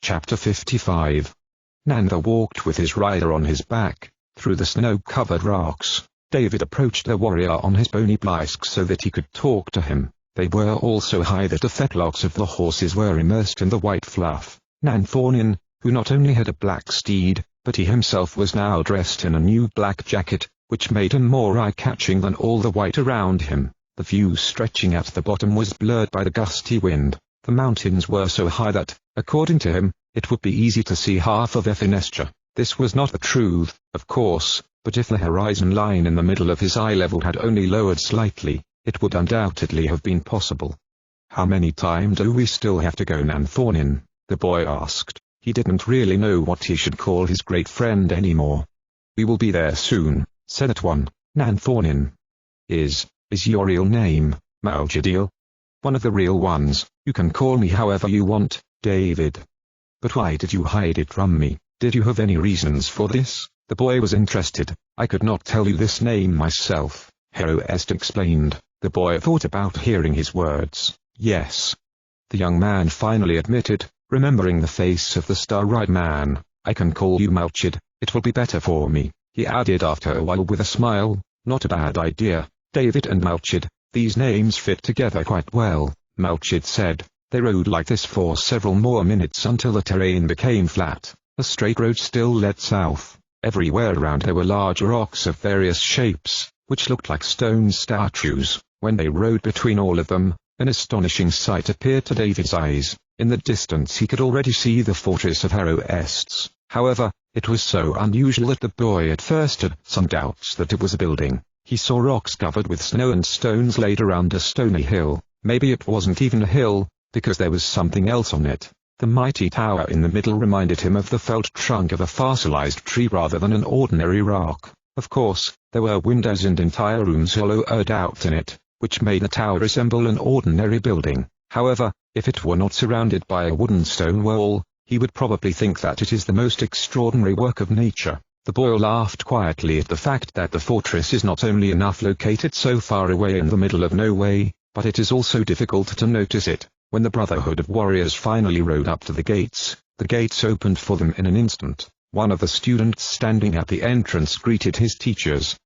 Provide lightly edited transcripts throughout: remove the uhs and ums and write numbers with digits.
Chapter 55. Nanda walked with his rider on his back, through the snow-covered rocks. David approached the warrior on his bony bicycle so that he could talk to him. They were all so high that the fetlocks of the horses were immersed in the white fluff. Nanthaornin, who not only had a black steed, but he himself was now dressed in a new black jacket, which made him more eye-catching than all the white around him. The view stretching at the bottom was blurred by the gusty wind. The mountains were so high that, according to him, it would be easy to see half of Efinestra. This was not the truth, of course, but if the horizon line in the middle of his eye level had only lowered slightly, it would undoubtedly have been possible. "How many times do we still have to go, Nanthaornin?" the boy asked. He didn't really know what he should call his great friend anymore. "We will be there soon," said TWOU. "Nanthaornin is your real name, Maljadil?" "One of the real ones. You can call me however you want, David." "But why did you hide it from me? Did you have any reasons for this?" The boy was interested. "I could not tell you this name myself," Heroest explained. The boy thought about hearing his words. "Yes," the young man finally admitted, remembering the face of the star-eyed man. "I can call you Malchid. It will be better for me," he added after a while with a smile. "Not a bad idea, David and Malchid. These names fit together quite well," Malchid said. They rode like this for several more minutes until the terrain became flat. A straight road still led south. Everywhere around there were large rocks of various shapes, which looked like stone statues. When they rode between all of them, an astonishing sight appeared to David's eyes. In the distance he could already see the fortress of Heroests. However, it was so unusual that the boy at first had some doubts that it was a building. He saw rocks covered with snow and stones laid around a stony hill. Maybe it wasn't even a hill, because there was something else on it. The mighty tower in the middle reminded him of the felled trunk of a fossilized tree rather than an ordinary rock. Of course, there were windows and entire rooms hollowed out in it, which made the tower resemble an ordinary building. However, if it were not surrounded by a wooden stone wall, he would probably think that it is the most extraordinary work of nature. The boy laughed quietly at the fact that the fortress is not only enough located so far away in the middle of nowhere, but it is also difficult to notice it. When the Brotherhood of Warriors finally rode up to the gates opened for them in an instant. One of the students standing at the entrance greeted his teachers.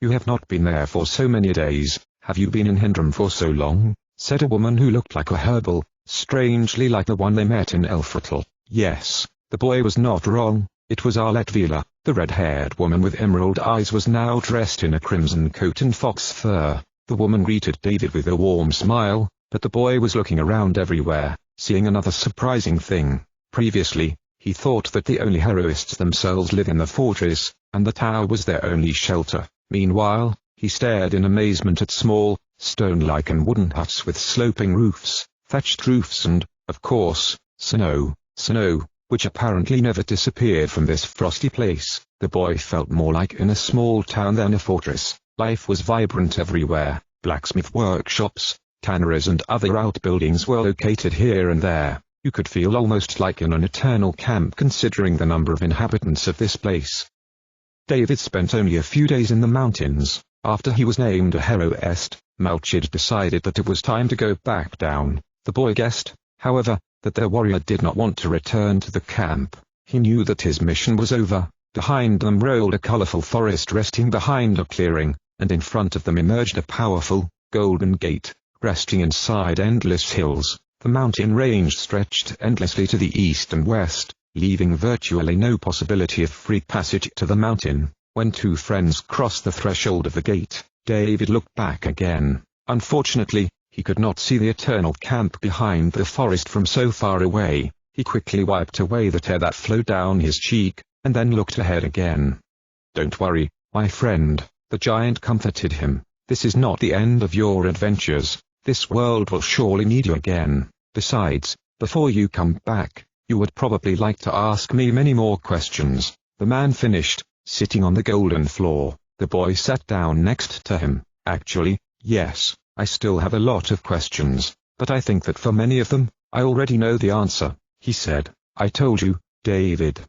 "You have not been there for so many days, have you been in Hendrum for so long?" said a woman who looked like a herbal, strangely like the one they met in Elfratal. Yes, the boy was not wrong. It was Arletvila. The red-haired woman with emerald eyes was now dressed in a crimson coat and fox fur. The woman greeted David with a warm smile, but the boy was looking around everywhere, seeing another surprising thing. Previously, he thought that the only Heroists themselves live in the fortress, and the tower was their only shelter. Meanwhile, he stared in amazement at small, stone-like and wooden huts with sloping roofs, thatched roofs and, of course, snow, which apparently never disappeared from this frosty place. The boy felt more like in a small town than a fortress. Life was vibrant everywhere. Blacksmith workshops, tanneries and other outbuildings were located here and there. You could feel almost like in an eternal camp considering the number of inhabitants of this place. David spent only a few days in the mountains. After he was named a Heroest, Malchid decided that it was time to go back down. The boy guessed, however, that their warrior did not want to return to the camp. He knew that his mission was over. Behind them rolled a colorful forest resting behind a clearing, and in front of them emerged a powerful, golden gate, resting inside endless hills. The mountain range stretched endlessly to the east and west, leaving virtually no possibility of free passage to the mountain. When two friends crossed the threshold of the gate, David looked back again. Unfortunately, he could not see the eternal camp behind the forest from so far away. He quickly wiped away the tear that flowed down his cheek, and then looked ahead again. "Don't worry, my friend," the giant comforted him. "This is not the end of your adventures. This world will surely need you again. Besides, before you come back, you would probably like to ask me many more questions." The man finished, sitting on the golden floor. The boy sat down next to him. "Actually, yes, I still have a lot of questions, but I think that for many of them, I already know the answer," he said. "I told you, David.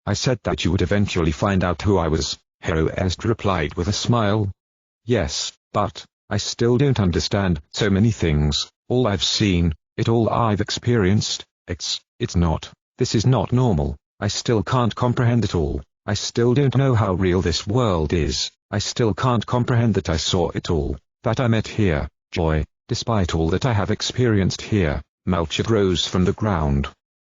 I said that you would eventually find out who I was," Heroest replied with a smile. "Yes, but I still don't understand so many things. All I've seen, all I've experienced, it's not This is not normal. I still can't comprehend it all. I still don't know how real this world is. I still can't comprehend that I saw it all, that I met here, joy, despite all that I have experienced here. Melchett rose from the ground.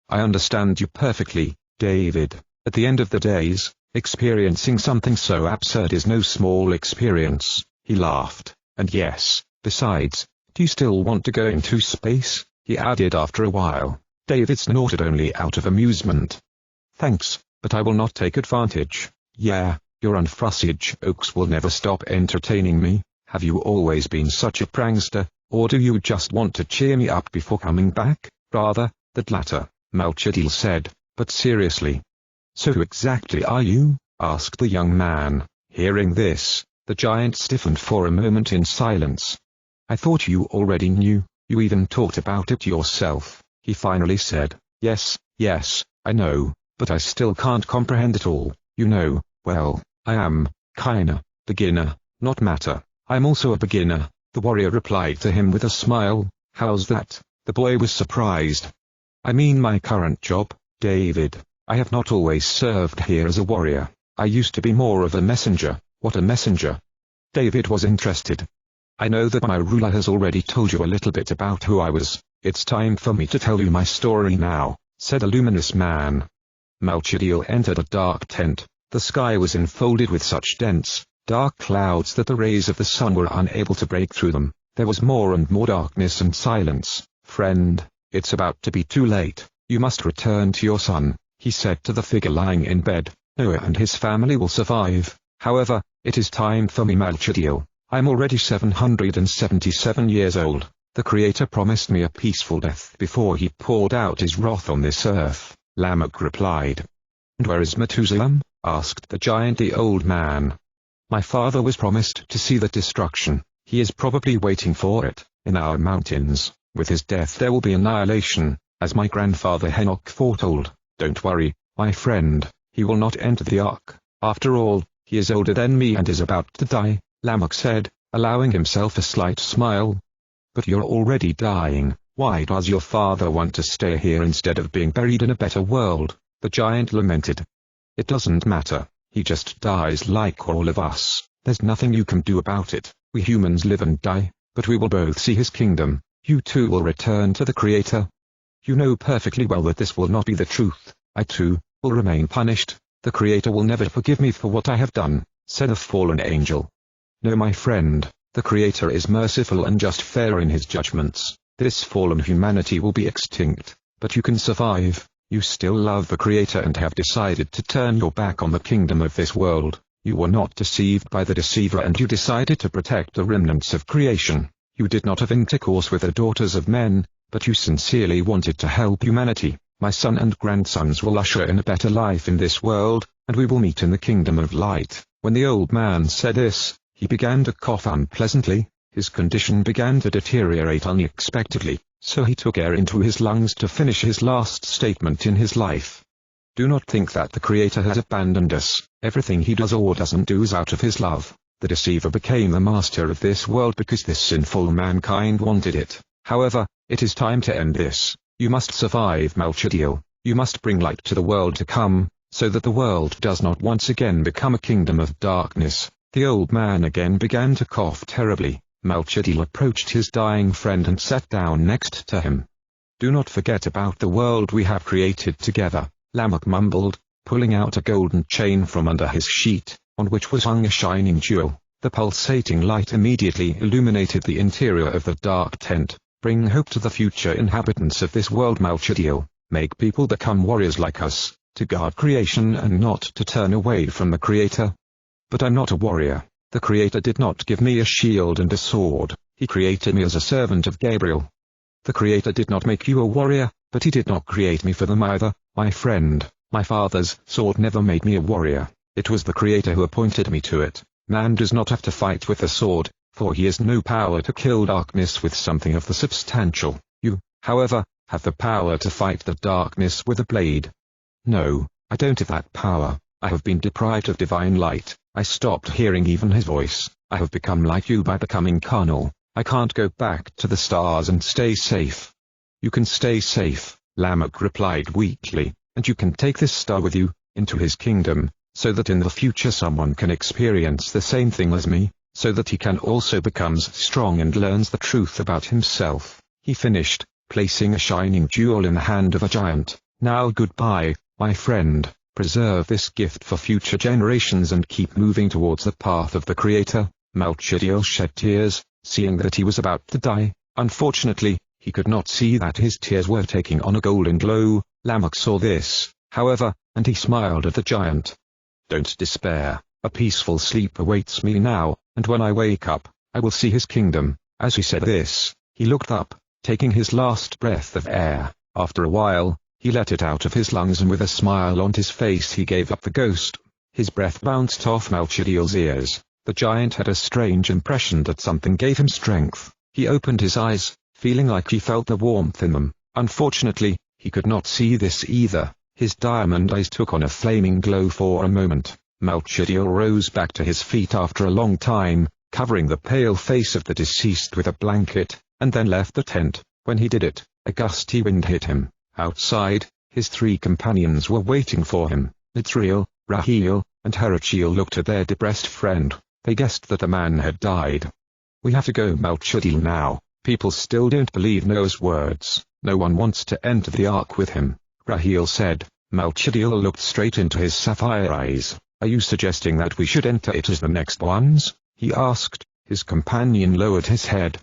I understand you perfectly, David. At the end of the days, experiencing something so absurd is no small experience. He laughed. And yes, besides, do you still want to go into space? He added after a while. David snorted only out of amusement. Thanks, but I will not take advantage. Yeah, your unfussy jokes will never stop entertaining me. Have you always been such a prankster, or do you just want to cheer me up before coming back? Rather, that latter, Melchett said, but seriously. So who exactly are you? Asked the young man. Hearing this, the giant stiffened for a moment in silence. I thought you already knew, you even talked about it yourself, he finally said. Yes, I know, but I still can't comprehend it all. You know, well, I am, kinda, beginner, not matter. I'm also a beginner, the warrior replied to him with a smile. How's that? The boy was surprised. I mean my current job, David. I have not always served here as a warrior. I used to be more of a messenger. What a messenger? David was interested. I know that my ruler has already told you a little bit about who I was. It's time for me to tell you my story now, said a luminous man. Melchett entered a dark tent. The sky was enfolded with such dense, dark clouds that the rays of the sun were unable to break through them. There was more and more darkness and silence. Friend, it's about to be too late. You must return to your son, he said to the figure lying in bed. Noah and his family will survive. However, it is time for me, Melchett. I'm already 777 years old. The Creator promised me a peaceful death before he poured out his wrath on this earth, Lamech replied. And where is Methuselah? Asked the giant old man. My father was promised to see the destruction. He is probably waiting for it, in our mountains. With his death there will be annihilation, as my grandfather Enoch foretold. Don't worry, my friend, he will not enter the ark. After all, he is older than me and is about to die, Lamech said, allowing himself a slight smile. But you're already dying. Why does your father want to stay here instead of being buried in a better world? The giant lamented. It doesn't matter, he just dies like all of us. There's nothing you can do about it. We humans live and die, but we will both see his kingdom. You too will return to the Creator. You know perfectly well that this will not be the truth. I too will remain punished. The Creator will never forgive me for what I have done, said the fallen angel. No, my friend, the Creator is merciful and just fair in his judgments. This fallen humanity will be extinct, but you can survive. You still love the Creator and have decided to turn your back on the kingdom of this world. You were not deceived by the deceiver and you decided to protect the remnants of creation. You did not have intercourse with the daughters of men, but you sincerely wanted to help humanity. My son and grandsons will usher in a better life in this world, and we will meet in the kingdom of light. When the old man said this, he began to cough unpleasantly. His condition began to deteriorate unexpectedly, so he took air into his lungs to finish his last statement in his life. Do not think that the Creator has abandoned us. Everything he does or doesn't do is out of his love. The deceiver became the master of this world because this sinful mankind wanted it. However, it is time to end this. You must survive, Melchett. You must bring light to the world to come, so that the world does not once again become a kingdom of darkness. The old man again began to cough terribly. Melchett approached his dying friend and sat down next to him. Do not forget about the world we have created together, Lamech mumbled, pulling out a golden chain from under his sheet, on which was hung a shining jewel. The pulsating light immediately illuminated the interior of the dark tent. Bring hope to the future inhabitants of this world, Melchett. Make people become warriors like us, to guard creation and not to turn away from the Creator. But I'm not a warrior. The Creator did not give me a shield and a sword. He created me as a servant of Gabriel. The Creator did not make you a warrior, but he did not create me for them either, my friend. My father's sword never made me a warrior. It was the Creator who appointed me to it. Man does not have to fight with a sword, for he has no power to kill darkness with something of the substantial. You, however, have the power to fight the darkness with a blade. No, I don't have that power. I have been deprived of divine light. I stopped hearing even his voice. I have become like you by becoming carnal. I can't go back to the stars and stay safe. You can stay safe, Lamech replied weakly, "and you can take this star with you, into his kingdom, so that in the future someone can experience the same thing as me, so that he can also becomes strong and learns the truth about himself." He finished, placing a shining jewel in the hand of a giant. "Now goodbye, my friend, preserve this gift for future generations and keep moving towards the path of the Creator." Melchizedek shed tears, seeing that he was about to die. Unfortunately, he could not see that his tears were taking on a golden glow. Lamech saw this, however, and he smiled at the giant. "Don't despair, a peaceful sleep awaits me now, and when I wake up, I will see his kingdom." As he said this, he looked up, taking his last breath of air. After a while, he let it out of his lungs and with a smile on his face he gave up the ghost. His breath bounced off Melchizedek's ears. The giant had a strange impression that something gave him strength. He opened his eyes, feeling like he felt the warmth in them. Unfortunately, he could not see this either. His diamond eyes took on a flaming glow for a moment. Melchizedek rose back to his feet after a long time, covering the pale face of the deceased with a blanket, and then left the tent. When he did it, a gusty wind hit him. Outside, his 3 companions were waiting for him. Mitzrael, Rahil, and Harachiel looked at their depressed friend. They guessed that the man had died. "We have to go, Melchizedek, now. People still don't believe Noah's words. No one wants to enter the ark with him," Rahil said. Melchizedek looked straight into his sapphire eyes. "Are you suggesting that we should enter it as the next ones?" he asked. His companion lowered his head.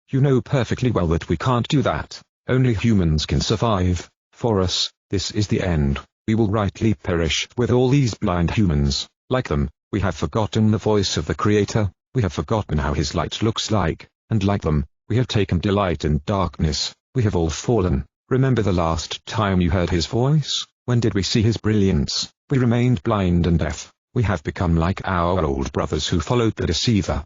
"You know perfectly well that we can't do that. Only humans can survive. For us, this is the end. We will rightly perish with all these blind humans. Like them, we have forgotten the voice of the Creator, we have forgotten how his light looks like, and like them, we have taken delight in darkness. We have all fallen. Remember the last time you heard his voice? When did we see his brilliance? We remained blind and deaf. We have become like our old brothers who followed the deceiver."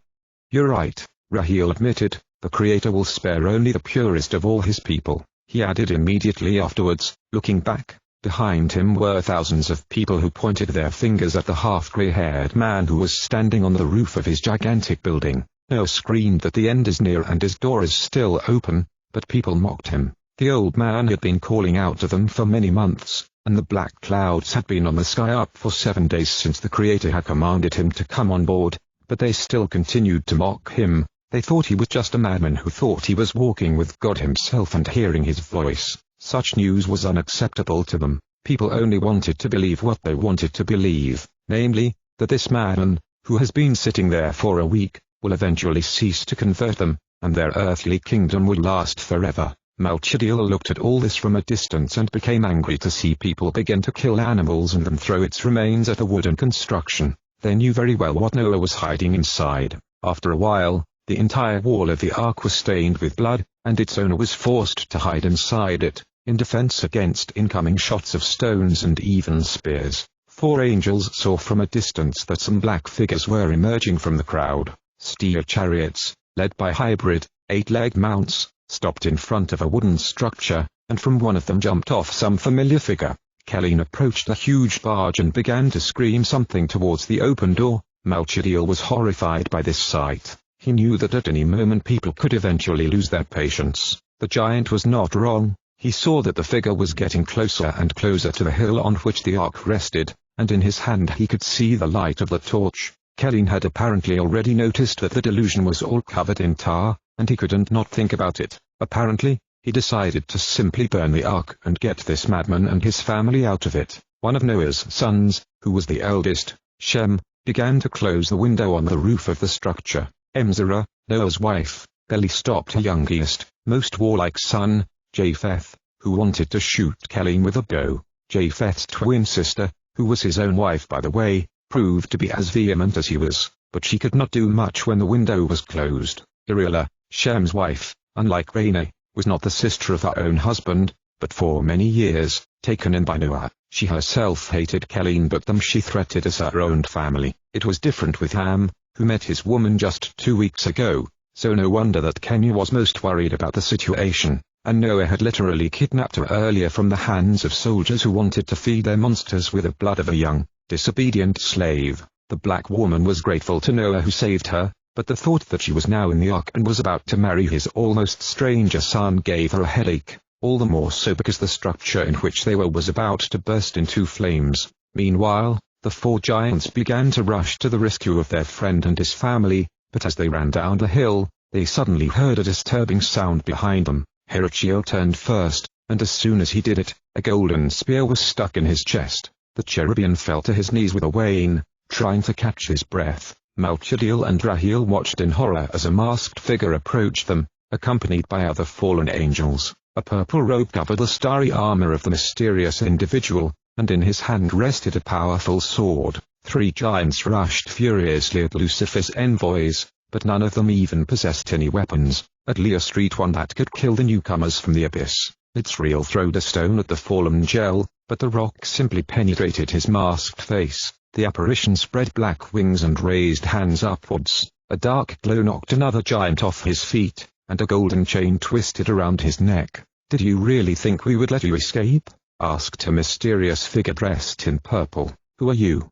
"You're right," Rahil admitted. "The Creator will spare only the purest of all his people." He added immediately afterwards, looking back. Behind him were thousands of people who pointed their fingers at the half-gray-haired man who was standing on the roof of his gigantic building. Noah screamed that the end is near and his door is still open, but people mocked him. The old man had been calling out to them for many months, and the black clouds had been on the sky up for 7 days since the Creator had commanded him to come on board, but they still continued to mock him. They thought he was just a madman who thought he was walking with God himself and hearing his voice. Such news was unacceptable to them. People only wanted to believe what they wanted to believe, namely, that this madman, who has been sitting there for a week, will eventually cease to convert them, and their earthly kingdom will last forever. Melchizedek looked at all this from a distance and became angry to see people begin to kill animals and then throw its remains at the wooden construction. They knew very well what Noah was hiding inside. After a while, the entire wall of the ark was stained with blood, and its owner was forced to hide inside it, in defense against incoming shots of stones and even spears. 4 angels saw from a distance that some black figures were emerging from the crowd. Steel chariots, led by hybrid, 8-legged mounts, stopped in front of a wooden structure, and from one of them jumped off some familiar figure. Kelleen approached the huge barge and began to scream something towards the open door. Melchizedek was horrified by this sight. He knew that at any moment people could eventually lose their patience. The giant was not wrong. He saw that the figure was getting closer and closer to the hill on which the ark rested, and in his hand he could see the light of the torch. Kelleen had apparently already noticed that the delusion was all covered in tar, and he couldn't not think about it. Apparently, he decided to simply burn the ark and get this madman and his family out of it. One of Noah's sons, who was the eldest, Shem, began to close the window on the roof of the structure. Emzerah, Noah's wife, barely stopped her youngest, most warlike son, Japheth, who wanted to shoot Kelleen with a bow. Japheth's twin sister, who was his own wife by the way, proved to be as vehement as he was, but she could not do much when the window was closed. Irila, Shem's wife, unlike Raineh, was not the sister of her own husband, but for many years, taken in by Noah, she herself hated Kelleen but them she threatened as her own family. It was different with Ham, who met his woman just 2 weeks ago, so no wonder that Kenya was most worried about the situation, and Noah had literally kidnapped her earlier from the hands of soldiers who wanted to feed their monsters with the blood of a young, disobedient slave. The black woman was grateful to Noah who saved her, but the thought that she was now in the ark and was about to marry his almost stranger son gave her a headache. all the more so because the structure in which they were was about to burst into flames. Meanwhile, the four giants began to rush to the rescue of their friend and his family, but as they ran down the hill, they suddenly heard a disturbing sound behind them. Hardrocks turned first, and as soon as he did it, a golden spear was stuck in his chest. The cherubim fell to his knees with a whine, trying to catch his breath. TWOU and Raheel watched in horror as a masked figure approached them, accompanied by other fallen angels. A purple robe covered the starry armor of the mysterious individual, and in his hand rested a powerful sword. Three giants rushed furiously at Lucifer's envoys, but none of them even possessed any weapons, at least one that could kill the newcomers from the abyss. Israel throwed a stone at the fallen Gel, but the rock simply penetrated his masked face. The apparition spread black wings and raised hands upwards. A dark glow knocked another giant off his feet, and a golden chain twisted around his neck. "Did you really think we would let you escape?" asked a mysterious figure dressed in purple. "Who are you?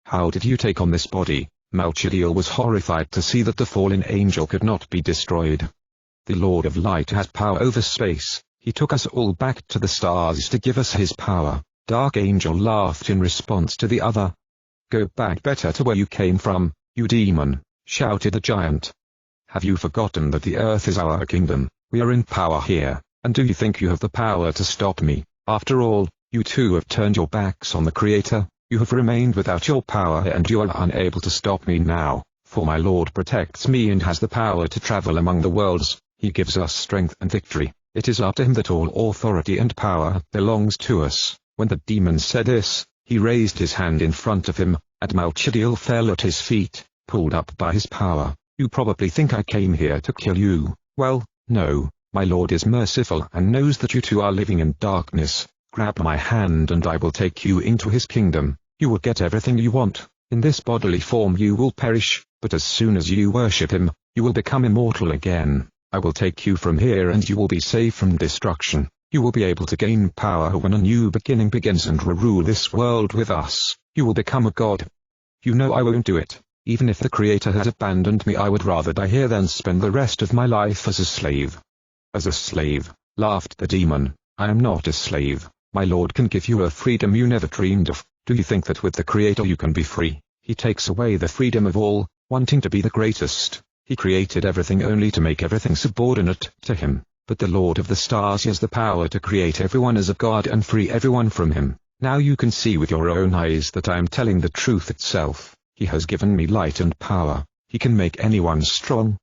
How did you take on this body?" TWOU was horrified to see that the fallen angel could not be destroyed. "The Lord of Light has power over space. He took us all back to the stars to give us his power." Dark Angel laughed in response to the other. "Go back better to where you came from, you demon," shouted the giant. "Have you forgotten that the earth is our kingdom? We are in power here, and do you think you have the power to stop me? After all, you too have turned your backs on the Creator. You have remained without your power and you are unable to stop me now, for my Lord protects me and has the power to travel among the worlds. He gives us strength and victory. It is up to him that all authority and power belongs to us." When the demon said this, he raised his hand in front of him, and TWOU fell at his feet, pulled up by his power. "You probably think I came here to kill you. Well, no, my Lord is merciful and knows that you two are living in darkness. Grab my hand and I will take you into his kingdom. You will get everything you want. In this bodily form you will perish, but as soon as you worship him, you will become immortal again. I will take you from here and you will be saved from destruction. You will be able to gain power when a new beginning begins and rule this world with us. You will become a god. You know I won't do it. Even if the Creator has abandoned me, I would rather die here than spend the rest of my life as a slave." "As a slave?" laughed the demon. "I am not a slave. My Lord can give you a freedom you never dreamed of. Do you think that with the Creator you can be free? He takes away the freedom of all, wanting to be the greatest. He created everything only to make everything subordinate to him. But the Lord of the Stars has the power to create everyone as a god and free everyone from him. Now you can see with your own eyes that I am telling the truth itself. He has given me light and power. He can make anyone strong.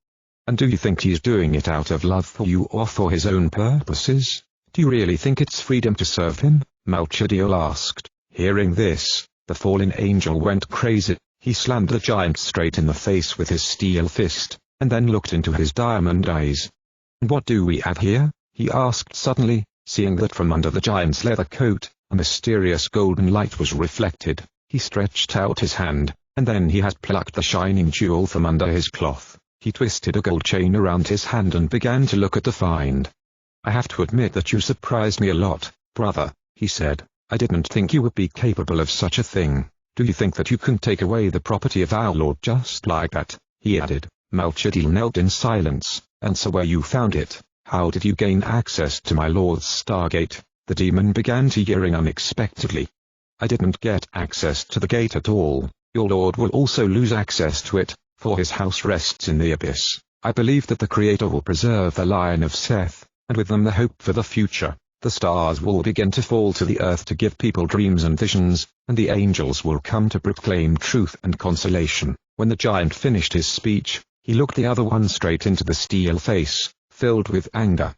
And do you think he's doing it out of love for you or for his own purposes? Do you really think it's freedom to serve him?" TWOU asked. Hearing this, the fallen angel went crazy. He slammed the giant straight in the face with his steel fist, and then looked into his diamond eyes. "What do we have here?" he asked suddenly, seeing that from under the giant's leather coat, a mysterious golden light was reflected. He stretched out his hand, and then he had plucked the shining jewel from under his cloth. He twisted a gold chain around his hand and began to look at the find. "I have to admit that you surprised me a lot, brother," he said. "I didn't think you would be capable of such a thing. Do you think that you can take away the property of our Lord just like that?" he added. TWOU knelt in silence. "And so where you found it, how did you gain access to my Lord's Stargate?" The demon began to yell unexpectedly. "I didn't get access to the gate at all. Your Lord will also lose access to it, for his house rests in the abyss. I believe that the Creator will preserve the line of Seth, and with them the hope for the future. The stars will begin to fall to the earth to give people dreams and visions, and the angels will come to proclaim truth and consolation." When the giant finished his speech, he looked the other one straight into the steel face, filled with anger.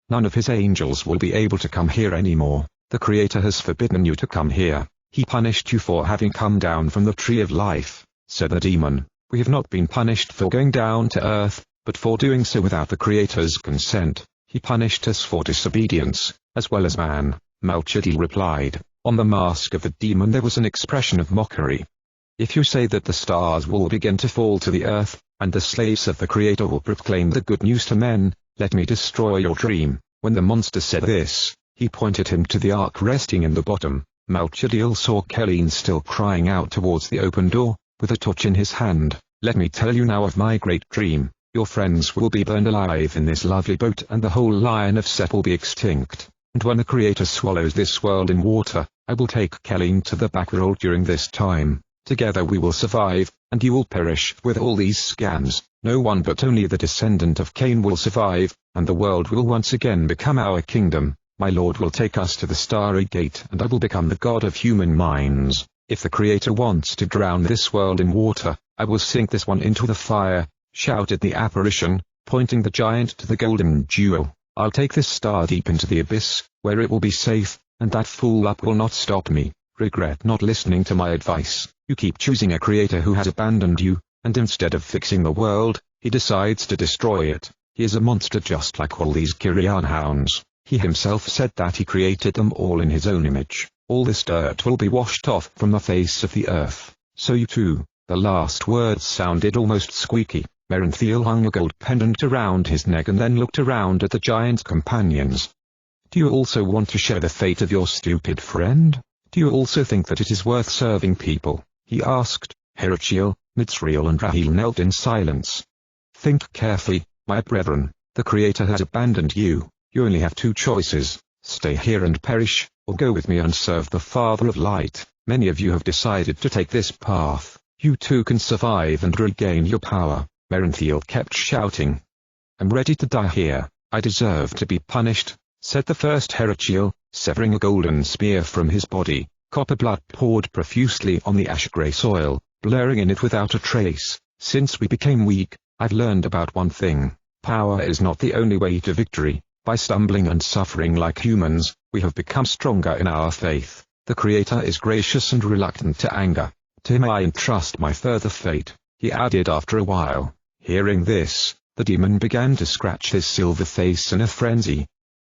"None of his angels will be able to come here anymore. The Creator has forbidden you to come here. He punished you for having come down from the tree of life," said the demon. "We have not been punished for going down to earth, but for doing so without the Creator's consent. He punished us for disobedience, as well as man," TWOU replied. On the mask of the demon there was an expression of mockery. "If you say that the stars will begin to fall to the earth, and the slaves of the Creator will proclaim the good news to men, let me destroy your dream." When the monster said this, he pointed him to the ark resting in the bottom. TWOU saw Kelleen still crying out towards the open door, with a torch in his hand. "Let me tell you now of my great dream. Your friends will be burned alive in this lovely boat and the whole line of Seth will be extinct. and when the Creator swallows this world in water, I will take Kelleen to the backworld during this time. Together we will survive, and you will perish. With all these scans, no one but only the descendant of Cain will survive, and the world will once again become our kingdom. My Lord will take us to the Starry Gate, and I will become the god of human minds. If the Creator wants to drown this world in water, I will sink this one into the fire," shouted the apparition, pointing the giant to the golden jewel. "I'll take this star deep into the abyss, where it will be safe, and that fool up will not stop me. Regret not listening to my advice. You keep choosing a Creator who has abandoned you, and instead of fixing the world, he decides to destroy it. He is a monster just like all these Kyrian hounds. He himself said that he created them all in his own image. All this dirt will be washed off from the face of the earth. So you too." The last words sounded almost squeaky. Merenthiel hung a gold pendant around his neck and then looked around at the giant's companions. "Do you also want to share the fate of your stupid friend? Do you also think that it is worth serving people?" he asked. Herachiel, Mitzriel and Rahil knelt in silence. "Think carefully, my brethren. The Creator has abandoned you. You only have two choices: stay here and perish, or go with me and serve the Father of Light. Many of you have decided to take this path. You too can survive and regain your power." Merenthiel kept shouting. "I'm ready to die here. I deserve to be punished," said the first Herachiel, severing a golden spear from his body. Copper blood poured profusely on the ash-grey soil, blurring in it without a trace. "Since we became weak, I've learned about one thing. Power is not the only way to victory. By stumbling and suffering like humans, we have become stronger in our faith. The Creator is gracious and reluctant to anger. To him I entrust my further fate," he added after a while. Hearing this, the demon began to scratch his silver face in a frenzy.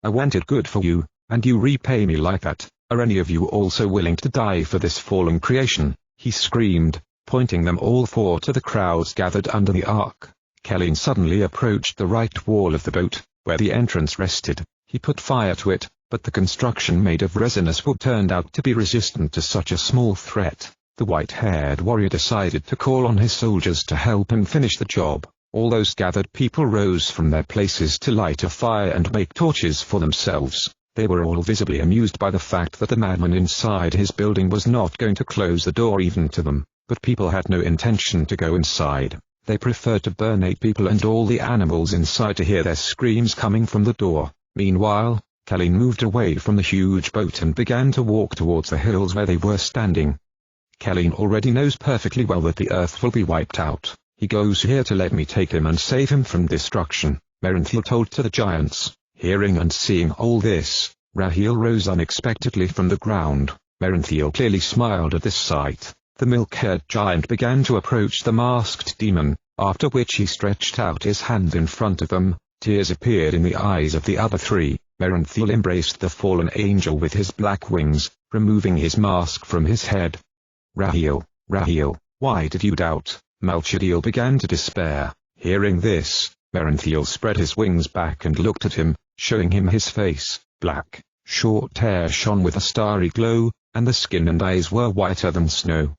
"I wanted good for you, and you repay me like that. Are any of you also willing to die for this fallen creation?" he screamed, pointing them all four to the crowds gathered under the ark. Kelleen suddenly approached the right wall of the boat, where the entrance rested. He put fire to it, but the construction made of resinous wood turned out to be resistant to such a small threat. The white-haired warrior decided to call on his soldiers to help him finish the job. All those gathered people rose from their places to light a fire and make torches for themselves. They were all visibly amused by the fact that the madman inside his building was not going to close the door even to them, but people had no intention to go inside. They preferred to burn 8 people and all the animals inside to hear their screams coming from the door. Meanwhile, Kelleen moved away from the huge boat and began to walk towards the hills where they were standing. Kelleen already knows perfectly well that the earth will be wiped out. "He goes here to let me take him and save him from destruction," Merenthiel told to the giants. Hearing and seeing all this, Rahil rose unexpectedly from the ground. Merenthiel clearly smiled at this sight. The milk-haired giant began to approach the masked demon, after which he stretched out his hand in front of them. Tears appeared in the eyes of the other 3. Merenthiel embraced the fallen angel with his black wings, removing his mask from his head. "Rahil, Rahil, why did you doubt?" Malchediel began to despair. Hearing this, Merenthiel spread his wings back and looked at him, showing him his face. Black, short hair shone with a starry glow, and the skin and eyes were whiter than snow.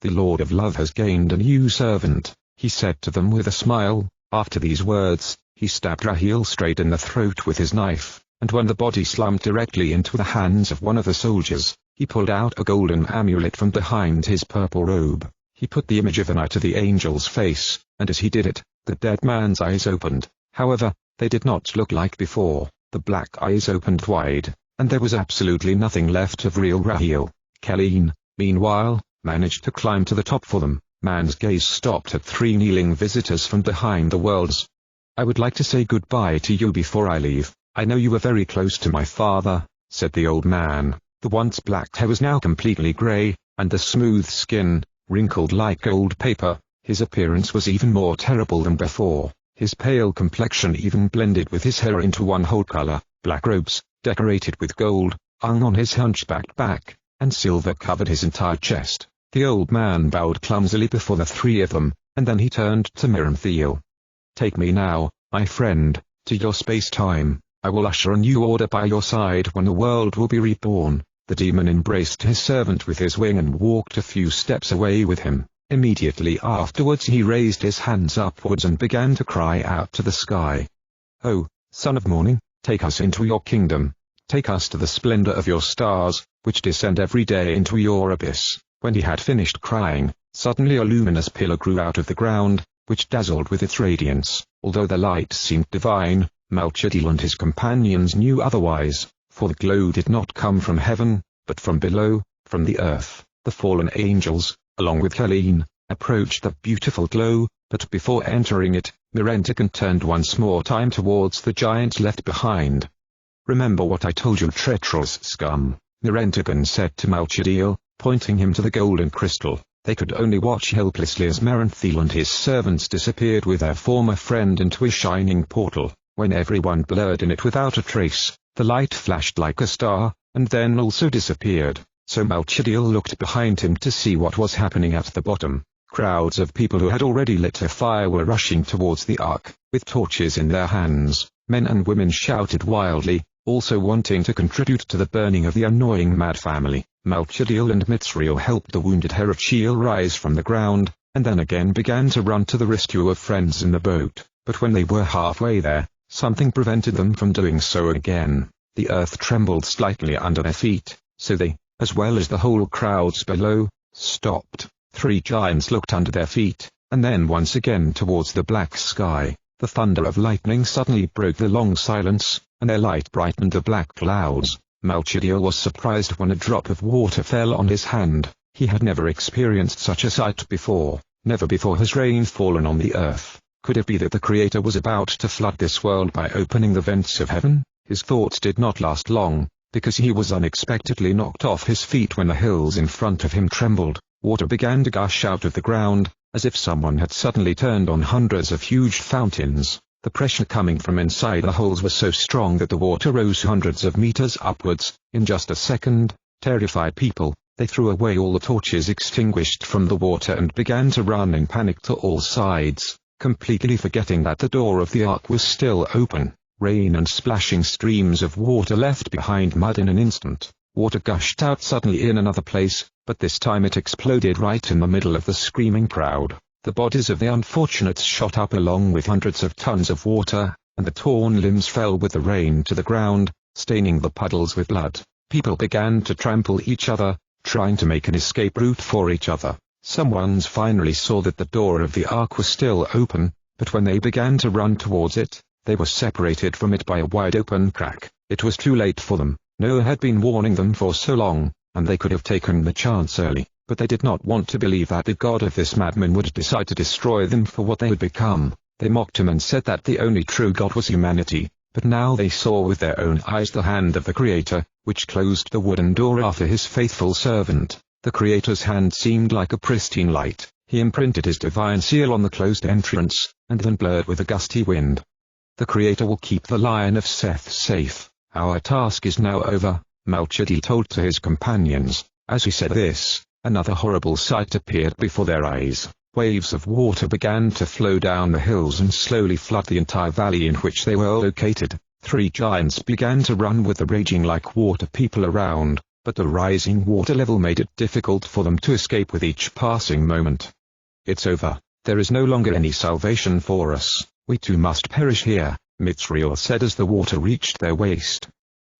"The Lord of Love has gained a new servant," he said to them with a smile. After these words, he stabbed Rahil straight in the throat with his knife, and when the body slumped directly into the hands of one of the soldiers, he pulled out a golden amulet from behind his purple robe. He put the image of an eye to the angel's face, and as he did it, the dead man's eyes opened. However, they did not look like before. The black eyes opened wide, and there was absolutely nothing left of real Rahil. Kelleen, meanwhile, managed to climb to the top for them. Man's gaze stopped at 3 kneeling visitors from behind the worlds. "I would like to say goodbye to you before I leave. I know you were very close to my father," said the old man. The once black hair was now completely grey, and the smooth skin, wrinkled like old paper. His appearance was even more terrible than before. His pale complexion even blended with his hair into one whole color. Black robes, decorated with gold, hung on his hunchbacked back, and silver covered his entire chest. The old man bowed clumsily before the 3 of them, and then he turned to Merenthiel. "Take me now, my friend, to your space-time. I will usher a new order by your side when the world will be reborn." The demon embraced his servant with his wing and walked a few steps away with him. Immediately afterwards he raised his hands upwards and began to cry out to the sky. "Oh, son of morning, take us into your kingdom. take us to the splendor of your stars, which descend every day into your abyss." When he had finished crying, suddenly a luminous pillar grew out of the ground, which dazzled with its radiance. Although the light seemed divine, Malchadil and his companions knew otherwise, for the glow did not come from heaven, but from below, from the earth. The fallen angels, along with Helene, approached the beautiful glow, but before entering it, Mirentigan turned once more time towards the giants left behind. "Remember what I told you, treacherous scum," Mirentigan said to Malchadil, pointing him to the golden crystal. They could only watch helplessly as Merenthil and his servants disappeared with their former friend into a shining portal. When everyone blurred in it without a trace, the light flashed like a star, and then also disappeared. So Malchadil looked behind him to see what was happening at the bottom. Crowds of people who had already lit a fire were rushing towards the ark, with torches in their hands. Men and women shouted wildly, also wanting to contribute to the burning of the annoying mad family. Malchadil and Mithriel helped the wounded Herachiel rise from the ground, and then again began to run to the rescue of friends in the boat. But when they were halfway there, something prevented them from doing so again. The earth trembled slightly under their feet, so they, as well as the whole crowds below, stopped. 3 giants looked under their feet, and then once again towards the black sky. The thunder of lightning suddenly broke the long silence, and their light brightened the black clouds. Malchadil was surprised when a drop of water fell on his hand. He had never experienced such a sight before. Never before has rain fallen on the earth. Could it be that the Creator was about to flood this world by opening the vents of heaven? His thoughts did not last long, because he was unexpectedly knocked off his feet when the hills in front of him trembled. Water began to gush out of the ground, as if someone had suddenly turned on hundreds of huge fountains. The pressure coming from inside the holes was so strong that the water rose hundreds of meters upwards. In just a second, terrified people, they threw away all the torches extinguished from the water and began to run in panic to all sides, completely forgetting that the door of the ark was still open. Rain and splashing streams of water left behind mud in an instant. Water gushed out suddenly in another place, but this time it exploded right in the middle of the screaming crowd. The bodies of the unfortunates shot up along with hundreds of tons of water, and the torn limbs fell with the rain to the ground, staining the puddles with blood. People began to trample each other, trying to make an escape route for each other. Some ones finally saw that the door of the ark was still open, but when they began to run towards it, they were separated from it by a wide-open crack. It was too late for them. Noah had been warning them for so long, and they could have taken the chance early, but they did not want to believe that the god of this madman would decide to destroy them for what they had become. They mocked him and said that the only true god was humanity, but now they saw with their own eyes the hand of the Creator, which closed the wooden door after his faithful servant. The Creator's hand seemed like a pristine light. He imprinted his divine seal on the closed entrance, and then blurred with a gusty wind. The Creator will keep the Lion of Seth safe. Our task is now over, Malchadil told to his companions. As he said this, another horrible sight appeared before their eyes. Waves of water began to flow down the hills and slowly flood the entire valley in which they were located. 3 giants began to run with the raging like water people around, but the rising water level made it difficult for them to escape with each passing moment. "It's over. There is no longer any salvation for us. We too must perish here," Mithriel said as the water reached their waist.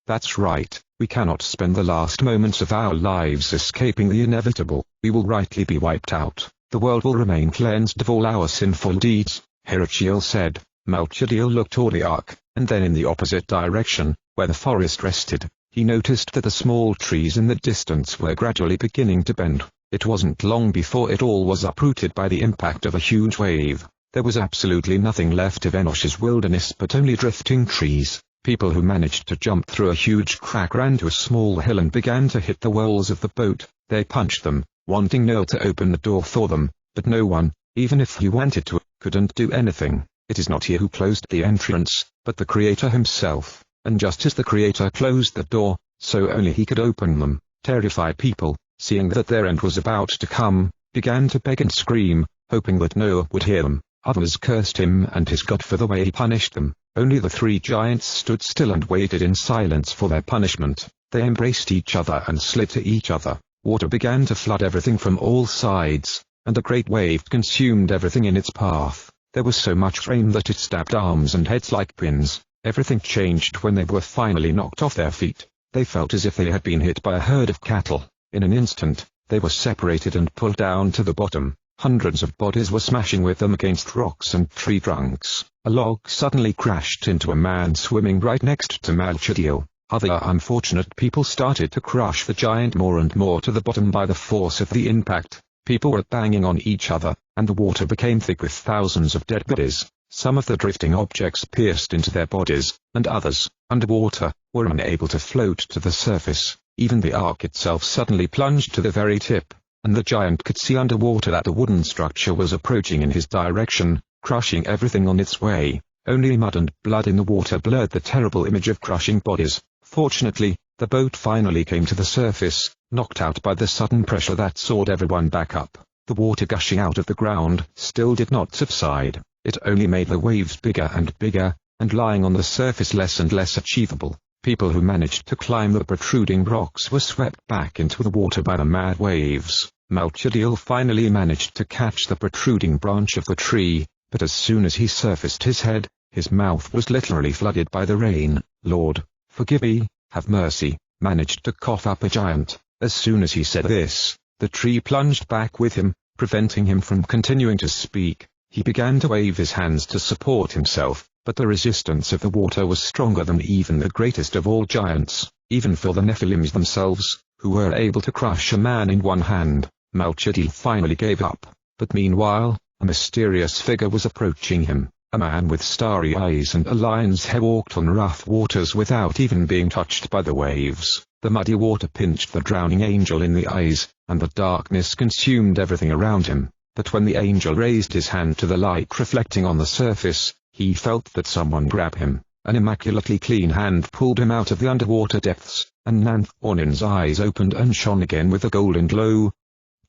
"That's right. We cannot spend the last moments of our lives escaping the inevitable. We will rightly be wiped out. The world will remain cleansed of all our sinful deeds," Herachiel said. Malchadil looked toward the ark, and then in the opposite direction, where the forest rested. He noticed that the small trees in the distance were gradually beginning to bend. It wasn't long before it all was uprooted by the impact of a huge wave. There was absolutely nothing left of Enosh's wilderness but only drifting trees. People who managed to jump through a huge crack ran to a small hill and began to hit the walls of the boat. They punched them, wanting Noah to open the door for them, but no one, even if he wanted to, couldn't do anything. It is not he who closed the entrance, but the Creator himself, and just as the Creator closed the door, so only he could open them. Terrified people, seeing that their end was about to come, began to beg and scream, hoping that Noah would hear them. Others cursed him and his god for the way he punished them. Only the 3 giants stood still and waited in silence for their punishment. They embraced each other and slid to each other. Water began to flood everything from all sides, and a great wave consumed everything in its path. There was so much rain that it stabbed arms and heads like pins. Everything changed when they were finally knocked off their feet. They felt as if they had been hit by a herd of cattle. In an instant, they were separated and pulled down to the bottom. Hundreds of bodies were smashing with them against rocks and tree trunks. A log suddenly crashed into a man swimming right next to Malchediel. Other unfortunate people started to crush the giant more and more to the bottom by the force of the impact. People were banging on each other, and the water became thick with thousands of dead bodies. Some of the drifting objects pierced into their bodies, and others, underwater, were unable to float to the surface. Even the ark itself suddenly plunged to the very tip, and the giant could see underwater that the wooden structure was approaching in his direction, crushing everything on its way. Only mud and blood in the water blurred the terrible image of crushing bodies. Fortunately, the boat finally came to the surface, knocked out by the sudden pressure that sawed everyone back up. The water gushing out of the ground still did not subside. It only made the waves bigger and bigger, and lying on the surface less and less achievable. People who managed to climb the protruding rocks were swept back into the water by the mad waves. Malchediel finally managed to catch the protruding branch of the tree, but as soon as he surfaced his head, his mouth was literally flooded by the rain. "Lord, forgive me, have mercy," managed to cough up a giant. As soon as he said this, the tree plunged back with him, preventing him from continuing to speak. He began to wave his hands to support himself, but the resistance of the water was stronger than even the greatest of all giants, even for the Nephilims themselves, who were able to crush a man in one hand. Malchediel finally gave up, but meanwhile, a mysterious figure was approaching him. A man with starry eyes and a lion's hair walked on rough waters without even being touched by the waves. The muddy water pinched the drowning angel in the eyes, and the darkness consumed everything around him. But when the angel raised his hand to the light reflecting on the surface, he felt that someone grabbed him. An immaculately clean hand pulled him out of the underwater depths, and Nanthornin's eyes opened and shone again with a golden glow.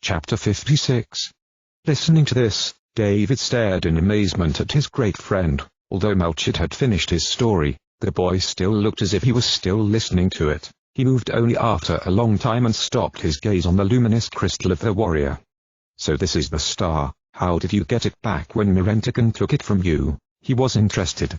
Chapter 56. Listening to this, David stared in amazement at his great friend. Although Malchid had finished his story, the boy still looked as if he was still listening to it. He moved only after a long time and stopped his gaze on the luminous crystal of the warrior. "So this is the star. How did you get it back when Mirentagan took it from you?" He was interested.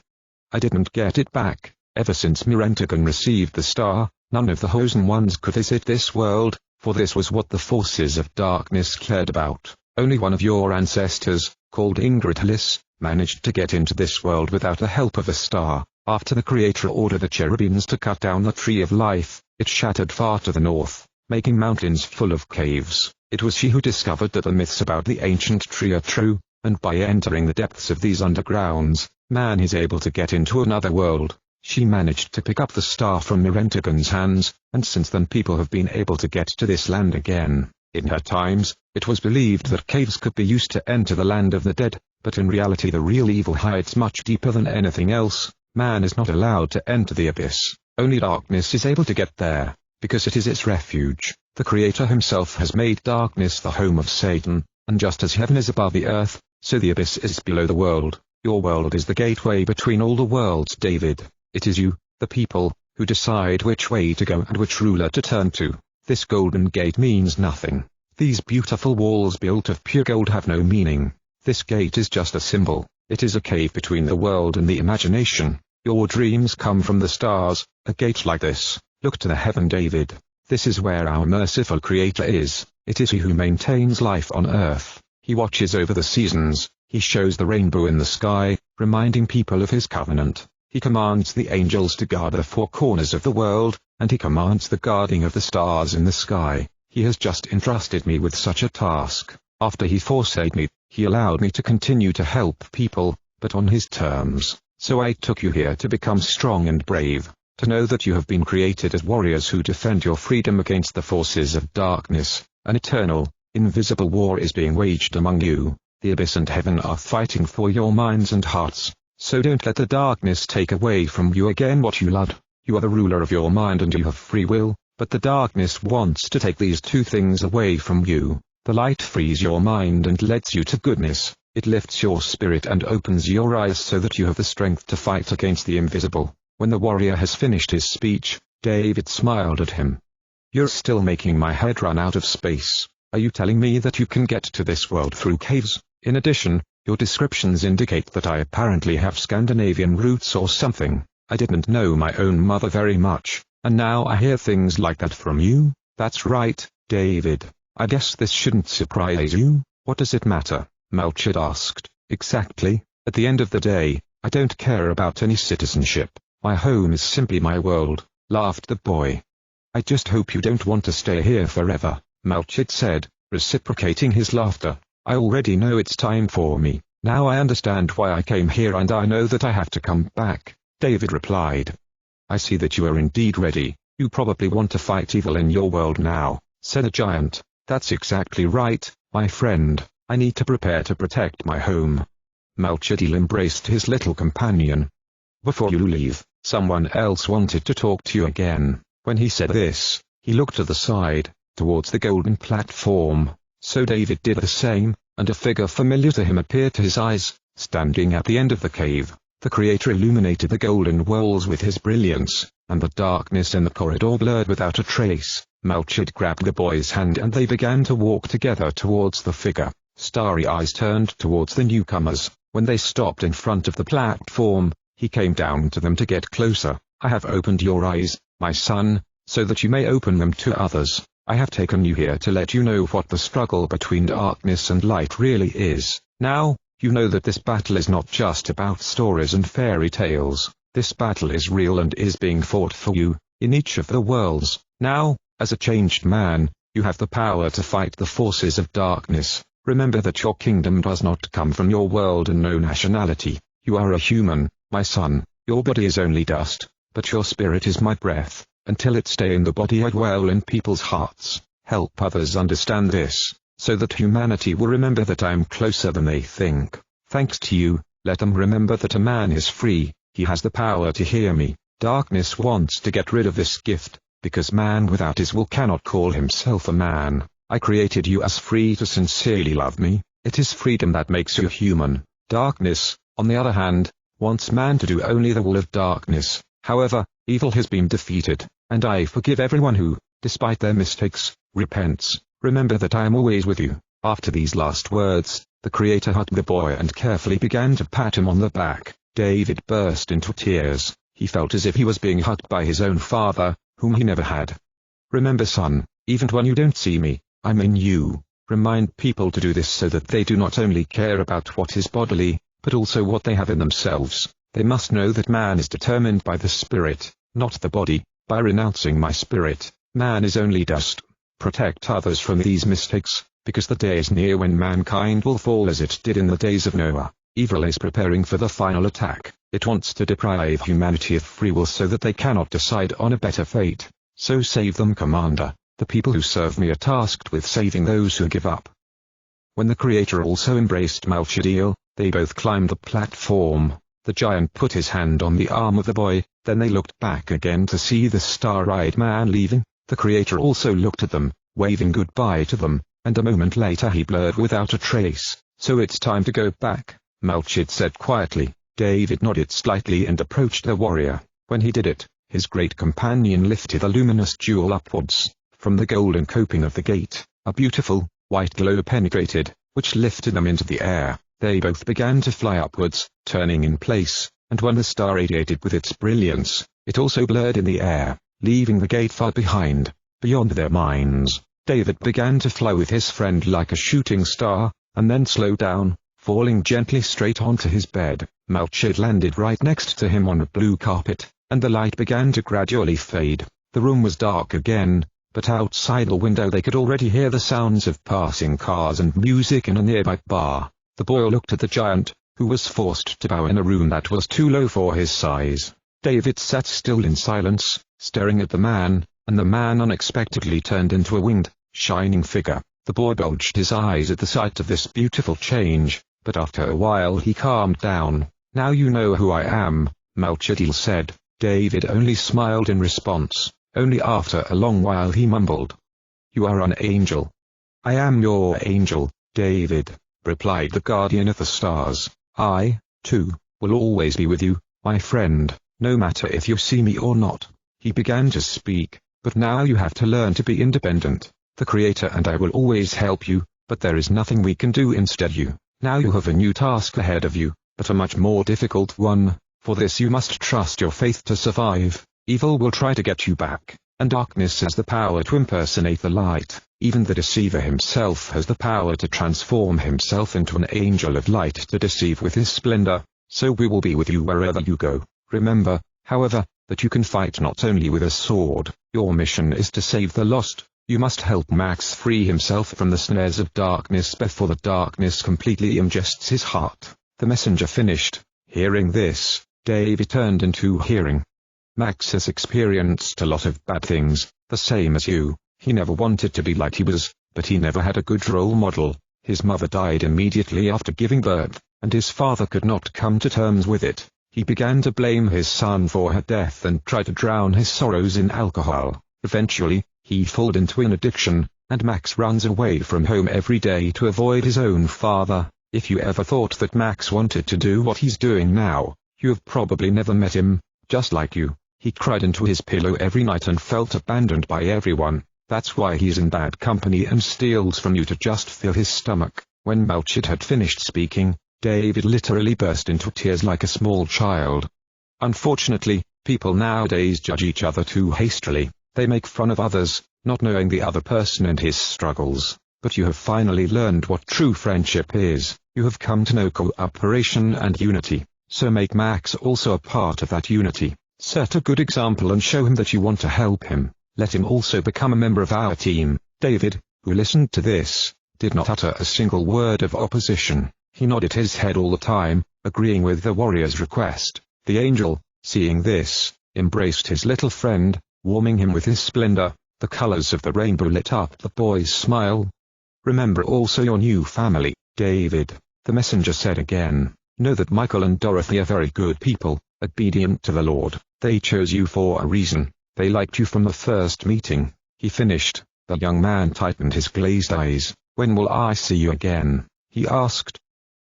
"I didn't get it back. Ever since Mirentagan received the star, none of the Chosen Ones could visit this world, for this was what the forces of darkness cared about. Only one of your ancestors, called Ingridhalis, managed to get into this world without the help of a star. After the Creator ordered the cherubims to cut down the tree of life, it shattered far to the north, making mountains full of caves. It was she who discovered that the myths about the ancient tree are true, and by entering the depths of these undergrounds, man is able to get into another world. She managed to pick up the star from Mirentagan's hands, and since then people have been able to get to this land again. In her times, it was believed that caves could be used to enter the land of the dead, but in reality the real evil hides much deeper than anything else. Man is not allowed to enter the abyss. Only darkness is able to get there, because it is its refuge. The Creator himself has made darkness the home of Satan, and just as heaven is above the earth, so the abyss is below the world. Your world is the gateway between all the worlds, David. It is you, the people, who decide which way to go and which ruler to turn to. This golden gate means nothing. These beautiful walls built of pure gold have no meaning. This gate is just a symbol. It is a cave between the world and the imagination. Your dreams come from the stars. A gate like this. Look to the heaven, David. This is where our merciful Creator is. It is He who maintains life on earth. He watches over the seasons. He shows the rainbow in the sky, reminding people of His covenant. He commands the angels to guard the four corners of the world, and He commands the guarding of the stars in the sky. He has just entrusted me with such a task. After He forsake me, He allowed me to continue to help people, but on His terms. So I took you here to become strong and brave, to know that you have been created as warriors who defend your freedom against the forces of darkness. An eternal, invisible war is being waged among you. The abyss and heaven are fighting for your minds and hearts. So don't let the darkness take away from you again what you love. You are the ruler of your mind and you have free will, but the darkness wants to take these two things away from you. The light frees your mind and leads you to goodness. It lifts your spirit and opens your eyes so that you have the strength to fight against the invisible. When the warrior has finished his speech, David smiled at him. "You're still making my head run out of space. Are you telling me that you can get to this world through caves? In addition, your descriptions indicate that I apparently have Scandinavian roots or something. I didn't know my own mother very much, and now I hear things like that from you? That's right, David. I guess this shouldn't surprise you. What does it matter? Melchett asked. Exactly. At the end of the day, I don't care about any citizenship. My home is simply my world, laughed the boy. I just hope you don't want to stay here forever, Melchett said, reciprocating his laughter. I already know it's time for me. Now I understand why I came here and I know that I have to come back, David replied. I see that you are indeed ready. You probably want to fight evil in your world now, said the giant. That's exactly right, my friend. I need to prepare to protect my home. Melchett embraced his little companion. Before you leave, someone else wanted to talk to you again. When he said this, he looked to the side, towards the golden platform. So David did the same, and a figure familiar to him appeared to his eyes, standing at the end of the cave. The Creator illuminated the golden walls with his brilliance, and the darkness in the corridor blurred without a trace. Melchett grabbed the boy's hand and they began to walk together towards the figure. Starry eyes turned towards the newcomers. When they stopped in front of the platform, he came down to them to get closer. I have opened your eyes, my son, so that you may open them to others. I have taken you here to let you know what the struggle between darkness and light really is. Now, you know that this battle is not just about stories and fairy tales. This battle is real and is being fought for you, in each of the worlds. Now, as a changed man, you have the power to fight the forces of darkness. Remember that your kingdom does not come from your world and no nationality. You are a human, my son. Your body is only dust, but your spirit is my breath. Until it stay in the body I dwell in people's hearts. Help others understand this, so that humanity will remember that I am closer than they think. Thanks to you, let them remember that a man is free. He has the power to hear me. Darkness wants to get rid of this gift, because man without his will cannot call himself a man. I created you as free to sincerely love me. It is freedom that makes you human. Darkness, on the other hand, wants man to do only the will of darkness. However, evil has been defeated, and I forgive everyone who, despite their mistakes, repents. Remember that I am always with you. After these last words, the Creator hugged the boy and carefully began to pat him on the back. David burst into tears. He felt as if he was being hugged by his own father, whom he never had. Remember, son, even when you don't see me, I'm in you. Remind people to do this so that they do not only care about what is bodily, but also what they have in themselves. They must know that man is determined by the spirit, not the body. By renouncing my spirit, man is only dust. Protect others from these mistakes, because the day is near when mankind will fall as it did in the days of Noah. Evil is preparing for the final attack. It wants to deprive humanity of free will so that they cannot decide on a better fate. So save them, Commander. The people who serve me are tasked with saving those who give up. When the Creator also embraced Melchett, they both climbed the platform. The giant put his hand on the arm of the boy, then they looked back again to see the star-eyed man leaving. The Creator also looked at them, waving goodbye to them, and a moment later he blurred without a trace. So it's time to go back, Melchett said quietly. David nodded slightly and approached the warrior. When he did it, his great companion lifted a luminous jewel upwards. From the golden coping of the gate, a beautiful, white glow penetrated, which lifted them into the air. They both began to fly upwards, turning in place, and when the star radiated with its brilliance, it also blurred in the air, leaving the gate far behind. Beyond their minds, David began to fly with his friend like a shooting star, and then slowed down, falling gently straight onto his bed. Melchett landed right next to him on a blue carpet, and the light began to gradually fade. The room was dark again, but outside the window they could already hear the sounds of passing cars and music in a nearby bar. The boy looked at the giant, who was forced to bow in a room that was too low for his size. David sat still in silence, staring at the man, and the man unexpectedly turned into a winged, shining figure. The boy bulged his eyes at the sight of this beautiful change, but after a while he calmed down. Now you know who I am, Melchett said. David only smiled in response. Only after a long while he mumbled, "You are an angel." "I am your angel, David," replied the guardian of the stars. "I, too, will always be with you, my friend, no matter if you see me or not." He began to speak, "But now you have to learn to be independent. The Creator and I will always help you, but there is nothing we can do instead you. Now you have a new task ahead of you, but a much more difficult one. For this you must trust your faith to survive. Evil will try to get you back, and darkness has the power to impersonate the light. Even the deceiver himself has the power to transform himself into an angel of light to deceive with his splendor. So we will be with you wherever you go. Remember, however, that you can fight not only with a sword. Your mission is to save the lost. You must help Max free himself from the snares of darkness before the darkness completely ingests his heart. The messenger finished. Hearing this, David turned into hearing. Max has experienced a lot of bad things, the same as you. He never wanted to be like he was, but he never had a good role model. His mother died immediately after giving birth, and his father could not come to terms with it. He began to blame his son for her death and tried to drown his sorrows in alcohol. Eventually, he fell into an addiction, and Max runs away from home every day to avoid his own father. If you ever thought that Max wanted to do what he's doing now, you have probably never met him. Just like you, he cried into his pillow every night and felt abandoned by everyone. That's why he's in bad company and steals from you to just fill his stomach. When Melchett had finished speaking, David literally burst into tears like a small child. Unfortunately, people nowadays judge each other too hastily. They make fun of others, not knowing the other person and his struggles. But you have finally learned what true friendship is. You have come to know cooperation and unity. So make Max also a part of that unity. Set a good example and show him that you want to help him. Let him also become a member of our team. David, who listened to this, did not utter a single word of opposition. He nodded his head all the time, agreeing with the warrior's request. The angel, seeing this, embraced his little friend, warming him with his splendor. The colors of the rainbow lit up the boy's smile. Remember also your new family, David, the messenger said again. Know that Michael and Dorothy are very good people, obedient to the Lord. They chose you for a reason. They liked you from the first meeting. He finished. The young man tightened his glazed eyes. When will I see you again? He asked.